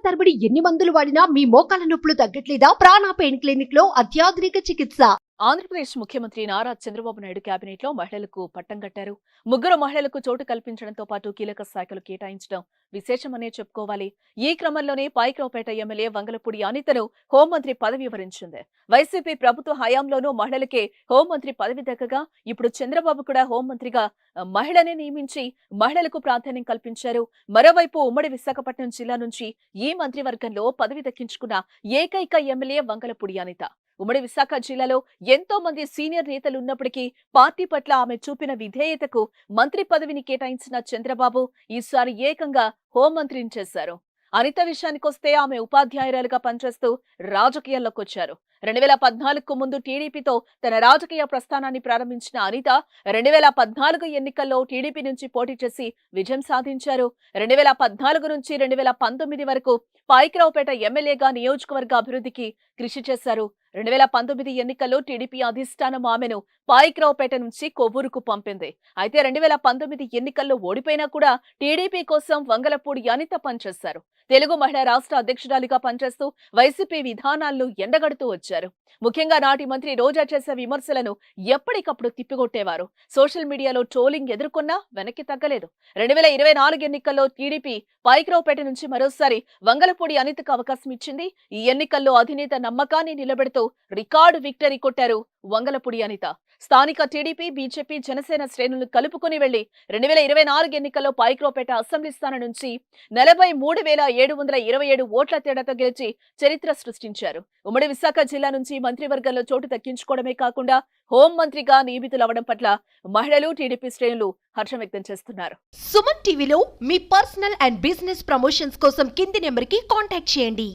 తరబడి ఎన్ని మందులు వాడినా మీ మోకాల నొప్పులు తగ్గట్లేదా? ప్రాణ పెయిన్ క్లినిక్ లో అత్యాధునిక చికిత్స. ఆంధ్రప్రదేశ్ ముఖ్యమంత్రి నారా చంద్రబాబు నాయుడు కేబినెట్ లో మహిళలకు పట్టం కట్టారు. ముగ్గురు మహిళలకు చోటు కల్పించడంతో పాటు కీలక శాఖలు కేటాయించడం విశేషమనే చెప్పుకోవాలి. ఈ క్రమంలోనే పాయకరావుపేట ఎమ్మెల్యే వంగలపూడి అనితను హోంమంత్రి పదవి వివరించింది. వైసీపీ ప్రభుత్వ హయాంలోనూ మహిళలకే హోంమంత్రి పదవి దక్కగా ఇప్పుడు చంద్రబాబు కూడా హోంమంత్రిగా మహిళనే నియమించి మహిళలకు ప్రాధాన్యం కల్పించారు. మరోవైపు ఉమ్మడి విశాఖపట్నం జిల్లా నుంచి ఈ మంత్రివర్గంలో పదవి దక్కించుకున్న ఏకైక ఎమ్మెల్యే వంగలపూడి అనిత. ఉమ్మడి విశాఖ జిల్లాలో ఎంతో మంది సీనియర్ నేతలు ఉన్నప్పటికీ పార్టీ పట్ల ఆమె చూపిన విధేయతకు మంత్రి పదవిని కేటాయించిన చంద్రబాబు ఈసారి ఏకంగా హోంమంత్రిని చేశారు. అనిత విషయానికొస్తే ఆమె ఉపాధ్యాయురాలుగా పనిచేస్తూ రాజకీయాల్లోకి వచ్చారు. 2014కు ముందు టీడీపీతో తన రాజకీయ ప్రస్థానాన్ని ప్రారంభించిన అనిత 2014 ఎన్నికల్లో టీడీపీ నుంచి పోటీ చేసి విజయం సాధించారు. 2014 నుంచి 2019 వరకు పాయకరావుపేట ఎమ్మెల్యేగా నియోజకవర్గ అభివృద్ధికి కృషి చేశారు. 2019 ఎన్నికల్లో టీడీపీ అధిష్టానం ఆమెను పాయకరావుపేట నుంచి కొవ్వూరుకు పంపింది. అయితే 2019 ఎన్నికల్లో ఓడిపోయినా కూడా టీడీపీ కోసం వంగలపూడి అనిత పనిచేశారు. తెలుగు మహిళా రాష్ట్ర అధ్యక్షురాలిగా పనిచేస్తూ వైసీపీ విధానాలను ఎండగడుతూ వచ్చారు. ముఖ్యంగా నాటి మంత్రి రోజా చేసే విమర్శలను ఎప్పటికప్పుడు తిప్పికొట్టేవారు. సోషల్ మీడియాలో ట్రోలింగ్ ఎదుర్కొన్నా వెనక్కి తగ్గలేదు. 2024 ఎన్నికల్లో టీడీపీ పాయకరావుపేట నుంచి మరోసారి వంగలపూడి అనితకు అవకాశం ఇచ్చింది. ఈ ఎన్నికల్లో అధినేత నమ్మకాన్ని నిలబెడుతూ రికార్డు విక్టరీ కొట్టారు వంగలపూడి అనిత. స్థానిక టీడీపీ, బీజేపీ, జనసేన శ్రేణులను కలుపుకుని వెళ్లి 2024 ఎన్నికల్లో పాయకరావుపేట అసెంబ్లీ స్థానం నుంచి 43,727 ఓట్ల తేడాతో గెలిచి చరిత్ర సృష్టించారు. ఉమ్మడి విశాఖ జిల్లా నుంచి మంత్రివర్గంలో చోటు దక్కించుకోవడమే కాకుండా హోంమంత్రిగా నియమితులవడం పట్ల మహిళలు, టీడీపీ శ్రేణులు హర్షం వ్యక్తం చేస్తున్నారు. సుమన్ టీవీలో మీ పర్సనల్ అండ్ బిజినెస్ ప్రమోషన్స్ కోసం కింది నెంబర్కి కాంటాక్ట్ చేయండి.